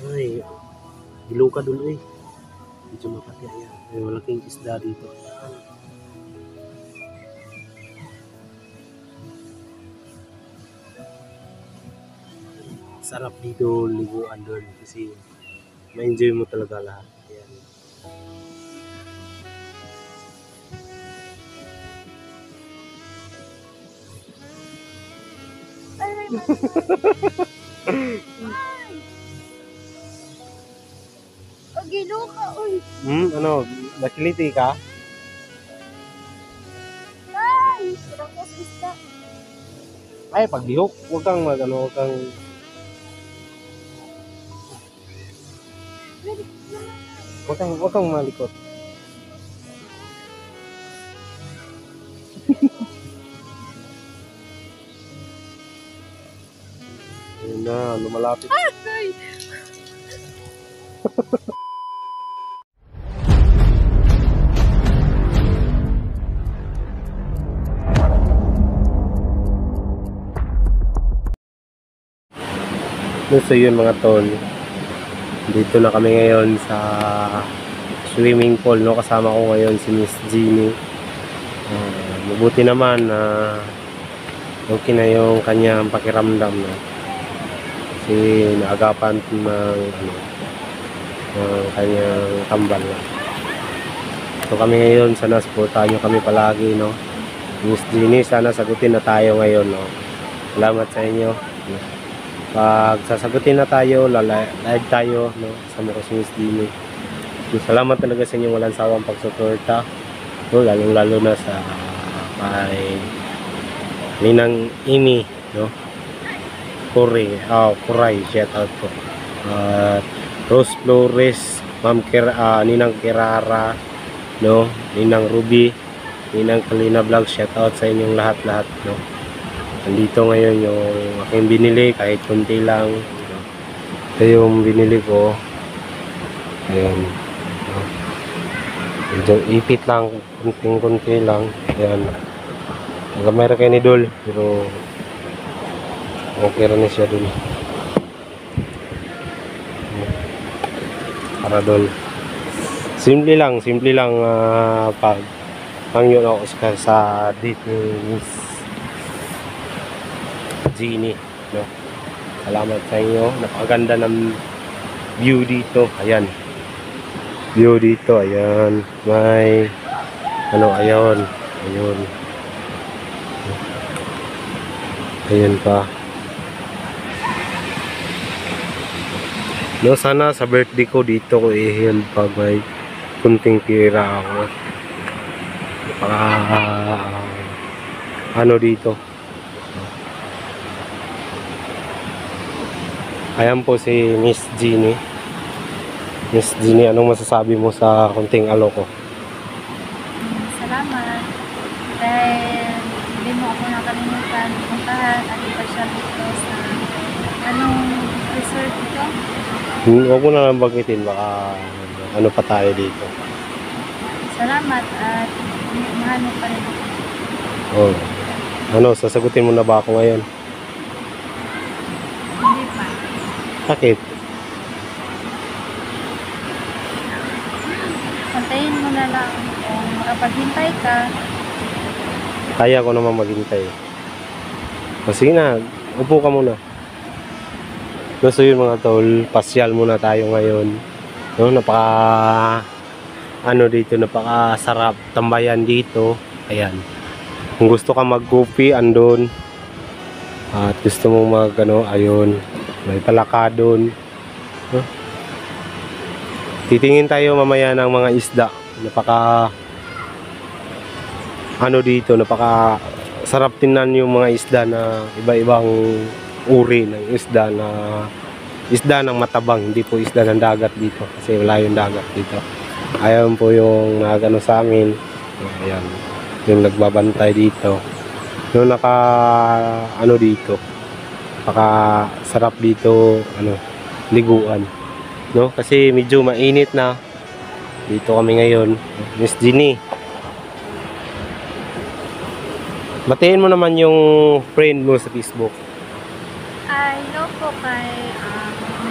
Ay, Iluka dun eh. Medyo Makati, ayan. May malaking isda dito. Sarap dito liguan doon kasi ma-enjoy mo talaga lahat. Ayan. Giluka, uy. Ano, nakiliti ka? Ay, sarang ko sa isda. Ay, paglihok, huwag kang huwag kang huwag kang malikot. Ayun na, lumalapit. Ay! So yun mga tol, dito na kami ngayon sa swimming pool, no? Kasama ko ngayon si Miss Jeannie. Mabuti naman na okay na yung kanyang pakiramdam, no? Kasi naagapan ng kanyang kambal, no? So kami ngayon, sana supportahan nyo kami palagi, no? Miss Jeannie, sana sagutin na tayo ngayon, no? Salamat sa inyo. Pag sasagutin na tayo, live tayo, no? Kasama ko si Miss Jeannie. Salamat talaga sa inyong walang sawang pagsuporta, no? Lalong lalo na sa kay Ninang Imi, no? Kuray, shout out po. Rose Flores, Ma'am Ninang Kirara, no? Ninang Ruby, Ninang Kalina Vlog, shout out sa inyong lahat-lahat, no? Nandito ngayon yung aking binili, kahit kunti lang. Ito yung binili ko. Ayan. Medyo ipit lang, kunti lang. Ayan. Nagamay rin kayo ni Dol, pero okay rin siya dun. Para Dol. Simple lang pag hangyon ako sa date ni Miss Jeannie, no? Salamat sa inyo. Napakaganda ng view dito. Ayan. View dito, ayan. May ayun. Ayan pa. No, sana sa birthday ko dito ko i-held pag may kunting tira ako. Dito. Ayan po si Miss Jeannie. Miss Jeannie, anong masasabi mo sa kunting alok ko? Salamat. Dahil hindi mo ako nakalimutan puntahan at ipasyal dito sa resort dito. Huwag mo na lang bagitin, baka ano pa tayo dito. Salamat at mahal mo pa rin ako. Oh. Sasagutin mo na ba ako ngayon? Hindi pa. Bakit? Pantayin mo na lang kung makapaghintay ka. Kaya ko naman maghintay. Sige na, upo ka muna. So yun mga tol, pasyal muna tayo ngayon. No, napakasarap tambayan dito. Ayan. Kung gusto ka mag-coffee, andun. At gusto mong ayun. May palaka doon. No? Titingin tayo mamaya ng mga isda. Napaka sarap tingnan yung mga isda na iba-ibang uri ng isda ng matabang, hindi po isda ng dagat dito kasi wala yung dagat dito. Ayan po yung sa amin. Ayan, yung nagbabantay dito. Yung dito. Sarap dito liguan, no? Kasi medyo mainit na dito kami ngayon. Miss Jeannie, batiin mo naman yung friend mo sa Facebook. Hello po kay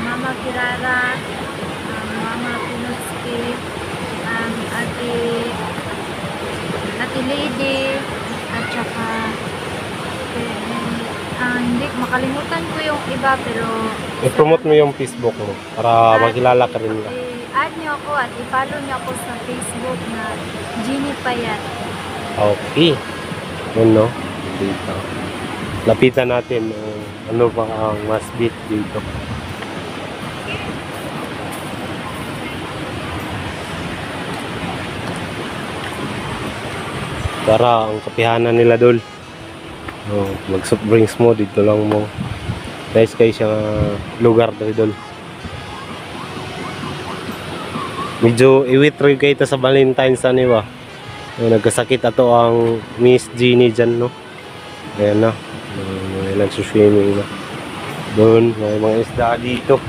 Mama Mama Kirara, Mama Pinuski, Ate Lady, at saka hindi, makalimutan ko yung iba pero I-promote mo yung Facebook mo para makilala ka rin nila. add niyo ako at i-follow niyo ako sa Facebook na Jeannie Payat. Okay. Yun, no? Dito. Lapitan natin ano ba ang mas beat dito. Tara, ang kapihanan nila dol. Mag soft drinks mo dito lang mo. Guys, kayo siya lugar dito dol. Medyo iwit rin kayo sa Valentine's ano ba? Nagkasakit ato ang Miss Jeannie dyan, no? Ayan na. May nagsuswimming na. Doon, may mga isda dito.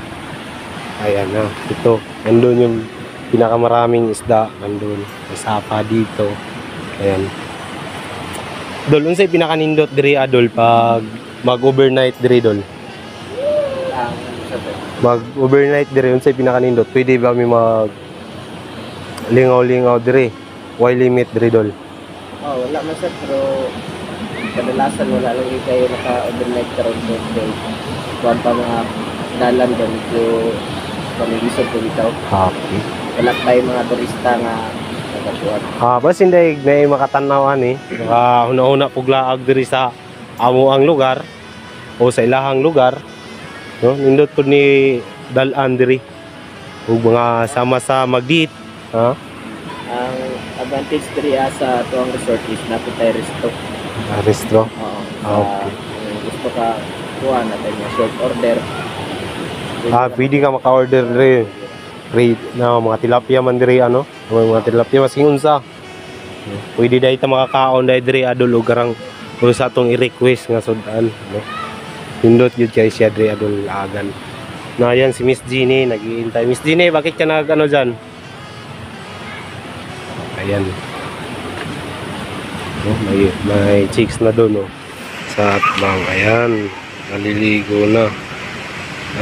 Ayan na. Ito. Nandun yung pinakamaraming isda. Nandun. May sapa dito. Ayan. Dol, unsay pinakanindot diri adol pag mag-overnight diri dol? Mag-overnight diri, unsay pinakanindot? Pwede ba mi mag lingaw-lingaw diri? Why limit diri dol? Oh, wala man sir, pero kadalasan wala lagi kayo naka-overnight karon so kuwan pa mga dalan doon so pamilisod ko bitaw. Okay. Wala tayo mga turista nga nagatuan. Bas hindi na makatanawan eh. Huna-huna puglaag diri sa amo ang lugar o sa ilahang lugar. No, nindot po ni dalan diri. Ug mga sama sa magdit, ha? Ang advantage diri sa tuang resort is napit tayo resto. Restro. Oo. Okay. Kung gusto ka kuha na tayo short order. Pwede ka maka-order diri. Free na mga tilapia man diri ano? Mga tilapia masing unsa. Pwede dai ta makakaon dai diri adol ug garang sa atong i-request nga sudan, no? Pindot yun kay siya diri adol agan. Na yan si Miss Jeannie nag-iintay. Miss Jeannie, bakit ka nag ano dyan? Ayan. No, may chicks na doon, no? Sa atbang. Ayan. Naliligo na.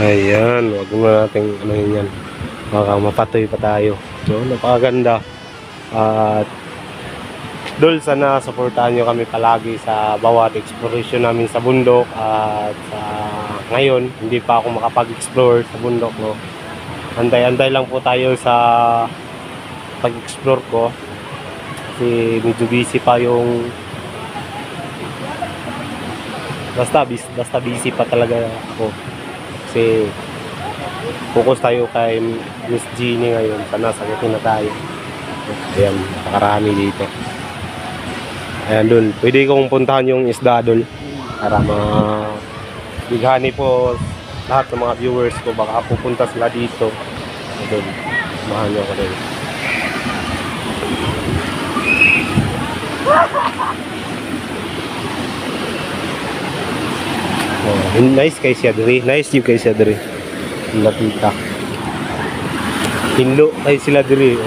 Ayan. Wag mo natin ano yan. Baka mapatoy pa tayo. So, napakaganda. At Dol, sana supportahan nyo kami palagi sa bawat exploration namin sa bundok. At ngayon, hindi pa ako makapag-explore sa bundok, no? Antay-antay lang po tayo sa pag-explore ko. Kasi medyo busy pa yung basta busy pa talaga ako. Kasi focus tayo kay Miss Jeannie ngayon. Sana sagutin na tayo. Ayan, napakarami dito. Ayan dun, pwede kong puntahan yung isda dun para bighani po lahat ng mga viewers ko. Baka pupunta sila dito. Dun, samahan nyo ako dun. Nice kay siya diri. Nice yung kay siya diri. Nakita. Hinlo ay sila diri.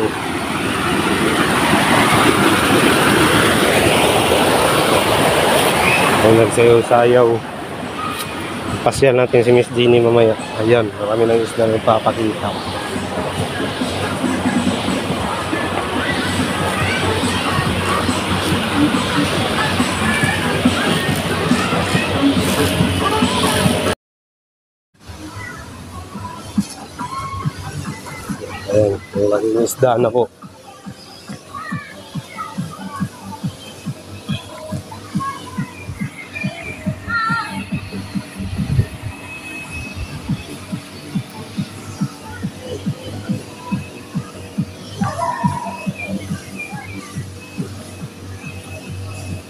Ang nagsayaw-sayaw. Pasyal natin si Miss Jeannie mamaya. Ayan, marami ng isda na ipapakita. Ayan, ang laki ng isda na po.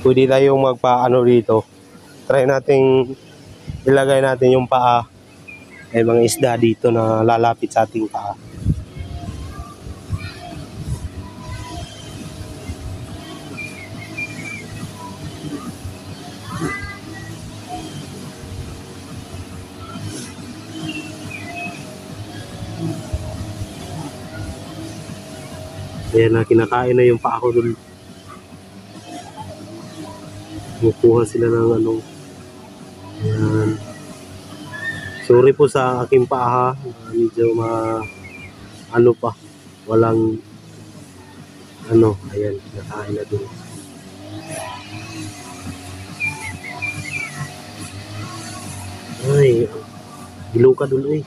Pwede tayong magpaano dito. Try nating ilagay natin yung paa. May mga isda dito na lalapit sa ating paa. Ayan na, kinakain na yung paa ko dun. Kumukuha sila ng ano. Ayan. So Sorry po sa aking paa. Medyo ano pa. Walang ano. Ayan. Nakain na dun. Ay. Ilaw ka dun eh.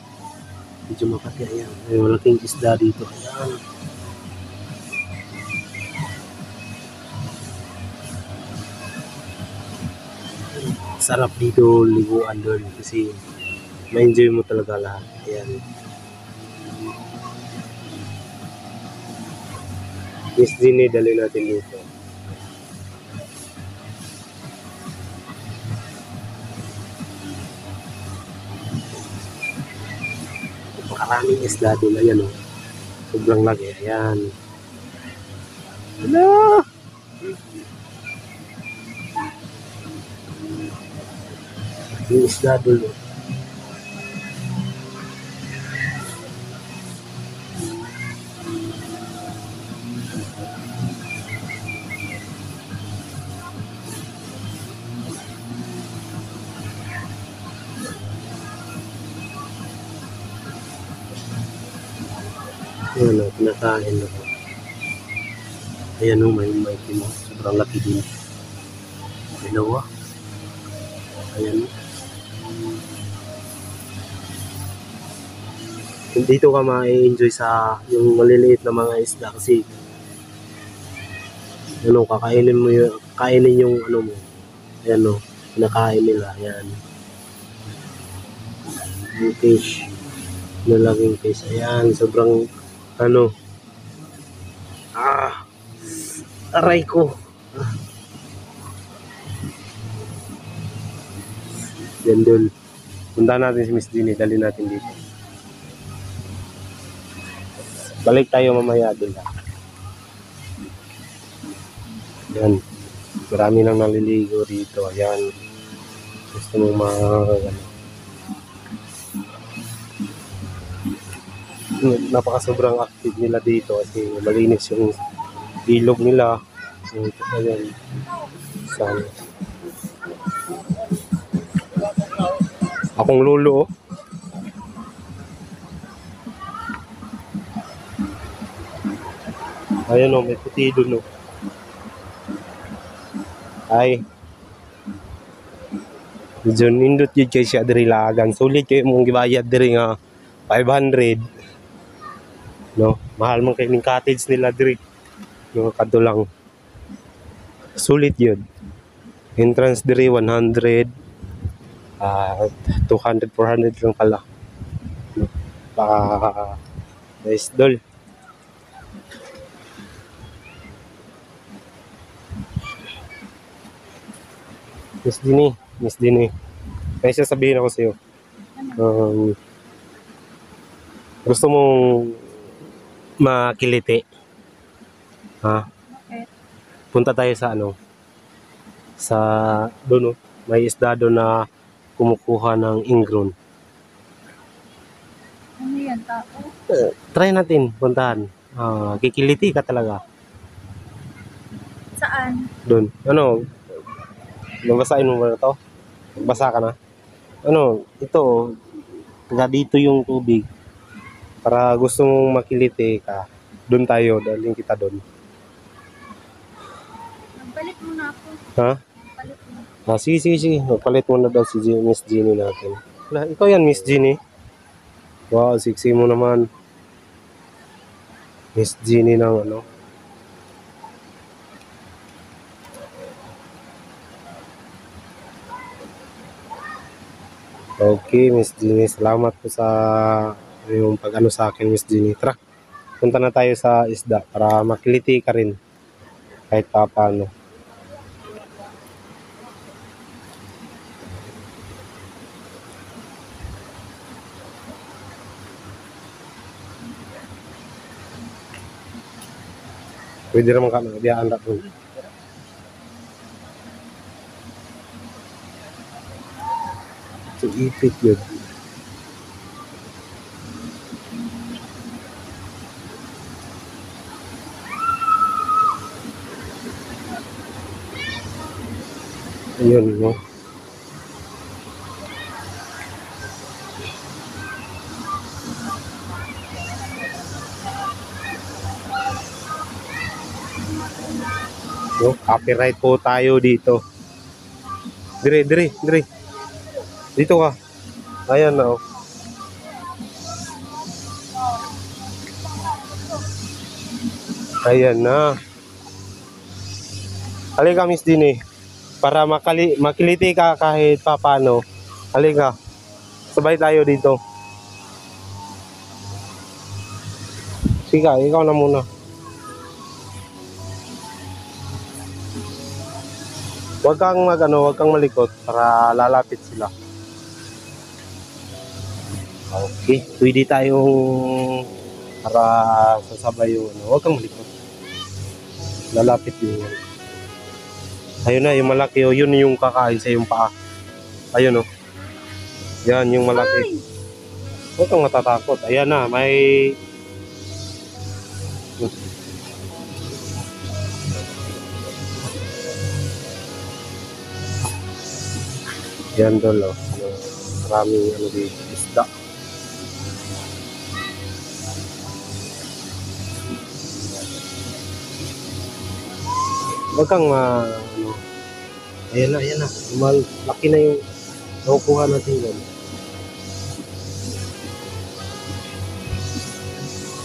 Medyo makati. Ayan. Ay, malaking isda dito. Ayan. Sarap dito liguan doon kasi ma-enjoy mo talaga lahat. Ayan. Miss Jenny, dali natin dito. Napakaraming isda doon. Ayan o. Sobrang laki. Ayan. Hello! Yung isda doon. Ayan o, pinakain na ko. Ayan o, may timo. Sobrang laki din. Dalawa. Ayan o. Dito ka ma-enjoy sa yung maliliit na mga isda kasi ano, kakainin mo yung, kainin yung ano mo. Ayan o, pinakain nila. Ayan. Yung fish. Nalaging fish. Ayan, sobrang ano. Aray ko. Yan dun. Punta natin si Miss Jenny. Dali natin dito. Balik tayo mamaya dun. Yan. Marami nang naliligo dito. Ayan. Gusto mong napaka sobrang active nila dito kasi malinis yung ilog nila. So, ayan. Sana. Akong lolo, oh. Ayan o, may puti doon o. Ay. Medyo nindot yun kayo siya diri lagang. Sulit kayo mong gibayad diri nga 500. No? Mahal man kayo ng cottage nila diri. No, kadto lang. Sulit yun. Entrance diri 100. 200, 400 lang pala. No? Baka guys, dol. Miss Jenny. May sasabihin ako sa'yo. Gusto mong makiliti? Ha? Okay. Punta tayo sa ano? Sa doon, no? May isda doon na kumukuha ng ingron. Ano yan, tao? Try natin, puntahan. Kikiliti ka talaga. Saan? Doon. Ano? Nabasahin mo ba na to? Basa ka na? Ano? Ito, taga dito yung tubig. Para gusto mong makiliti ka, doon tayo. Daling kita doon. Nagpalit muna ako. Ha? Nagpalit muna. Sige. Magpalit mo na daw si Miss Jenny natin. Wala, ikaw yan, Miss Jenny. Wow, sexy mo naman. Miss Jenny ng ano. Okay, Miss Jenny. Salamat po sa yung pag-ano sa akin, Miss Jenny. Tara, punta na tayo sa isda para makiliti ka rin. Kahit pa paano. Pwede naman ka na, diyan na po. So, ipit yun. Ayun, no? No, copyright po tayo dito. Dire, dire, dire. Dito ka. Ayan na, oh. Ayan na. Halika, Miss Dini. Para makiliti ka kahit papano. Halika. Sabay tayo dito. Sige, ikaw na muna. Huwag kang huwag kang malikot para lalapit sila. Okay, pwede tayong para sasabay yung huwag kang malikot. Lalapit din yan. Ayun na, yung malaki, oh, yun yung kakain sa yung paa. Ayun, oh. Yan, yung malaki. Huwag kang matatakot. Ayan na, may... Yan doon, oh. Maraming ano dito, isda. Huwag kang ano. Ayan na, ayan na. Laki na yung nakukuha natin yan.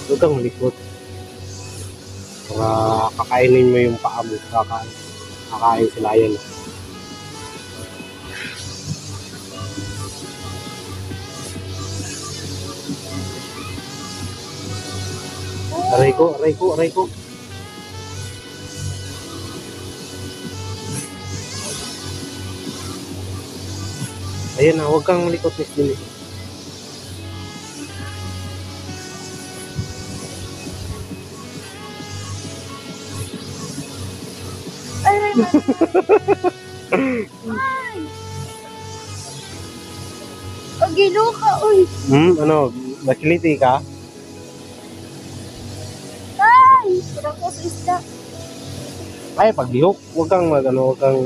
Huwag kang malikot. Para kakainin mo yung paa mo. Kakain sila yan. Aray ko, aray ko, aray ko. Ayan na, huwag kang malikot, Miss Dini. Ay, ay, ay. Ay. Pagilo ka, uy. Ano, nakiliti ka? Ay, parang ko sa isda. Ay, paglihok. Huwag kang huwag kang...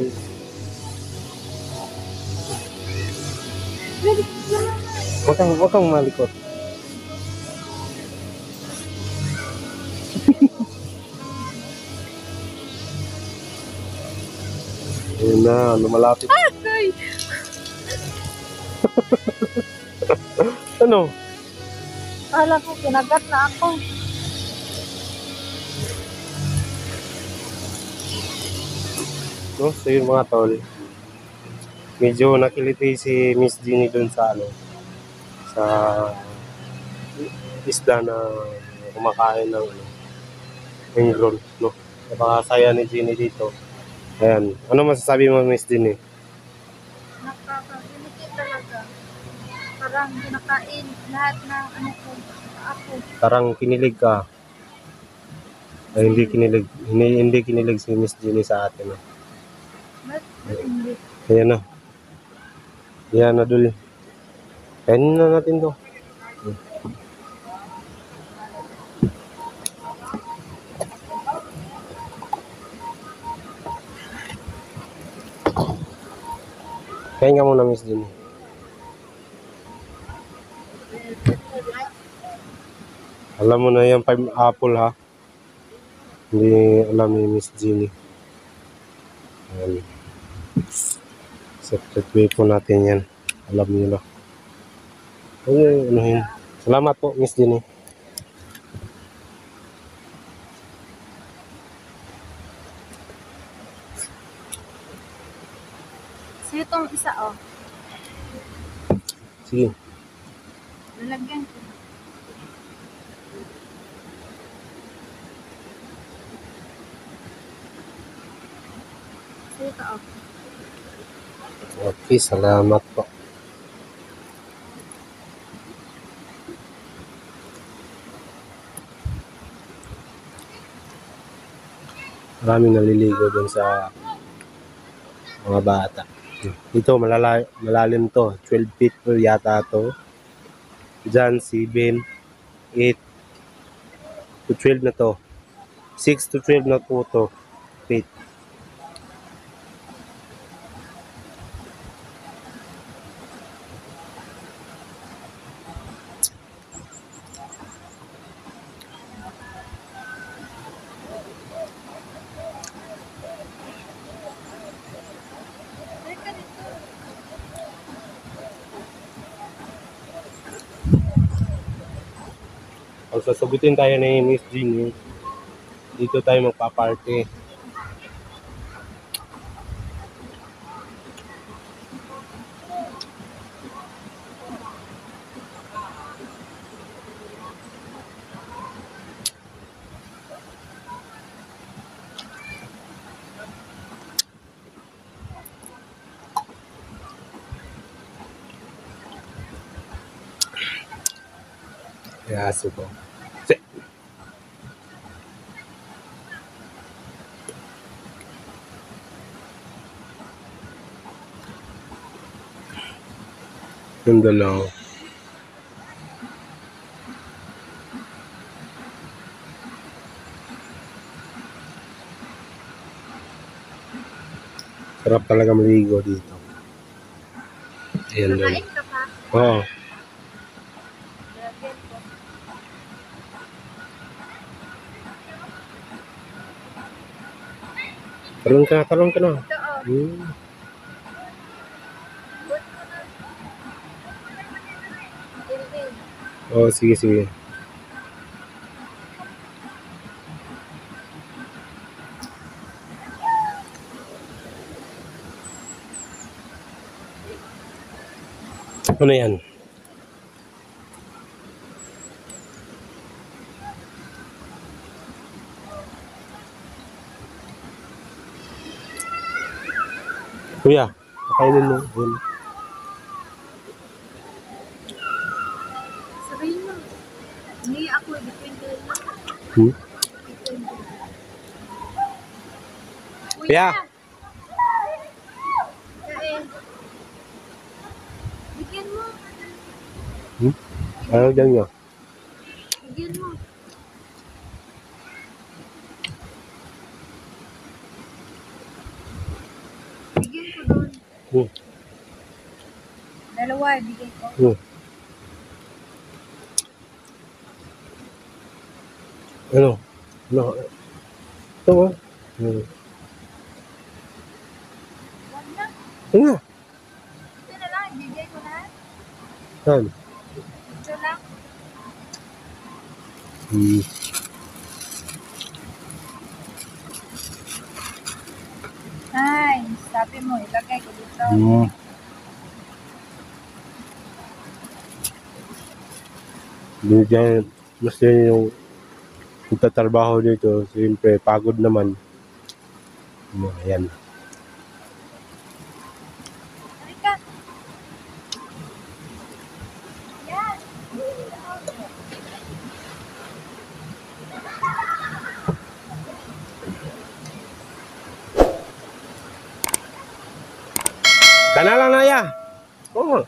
Huwag kang malikot. Ayun na, lumalapit. Ay, Ano? kala ko kinagat na ako. No, so yun mga tol. Medyo nakiliti si Miss Dini dun sa ano, sa isda na kumakain ng wing roll, no. Napakasaya ni Dini dito. Ayan. Ano masasabi mo, Miss Dini? Nakakability talaga. Parang kinakain lahat ng ano ko, ako. Parang kinilig ka. Ay, hindi kinilig si Miss Dini sa atin. No? Ba't hindi? Ayan na. Ayan na, Dul. Kainin na natin to. Kain ka muna, Miss Dini. Alam mo na yung pineapple, ha? Hindi alam ni Miss Dini. Ayan. Secret way po natin yan. Alam niyo na. Anuhin. Salamat po, Miss Dini. So itong isa, oh. Sige. Lalagyan ko. So ito, oh. Okay, salamat po. Maraming naliligo dun sa mga bata. Ito, malalim to. 12 feet po yata to. Diyan, 7, 8 to 12 na to. 6 to 12 na po to. Feet. Pag sasagutin tayo ni Miss Jeannie, dito tayo magpa-party. Yaso ko. Yung dalaw. Sarap talaga maligo dito. Ayan doon. Kakain ka pa? Oo. Lagyan ko. Karoon ka na. Ito oh. Hmm. Good mo na. Ilin. Oh, sige. Ano yan? Kuya, kakainin mo. Yun. Sabihin mo. Hindi ako. Depende lang. Hmm? Depende. Kuya! Kain. Bigyan mo. Ano dyan nyo? Bigyan mo. Bigyan ko doon. Hmm. Dalawa, bigyan ko. Ano? Ito ba? Wag na. Ito nga. Ito na lang, bigay ko na. Saan? Ito lang. Ay, sabi mo, ilagay ko dito. Diyan, mas yun yung tatrabaho dito. Siyempre, pagod naman. Ayan. Halika. Yan. Kana lang na ya. Oo.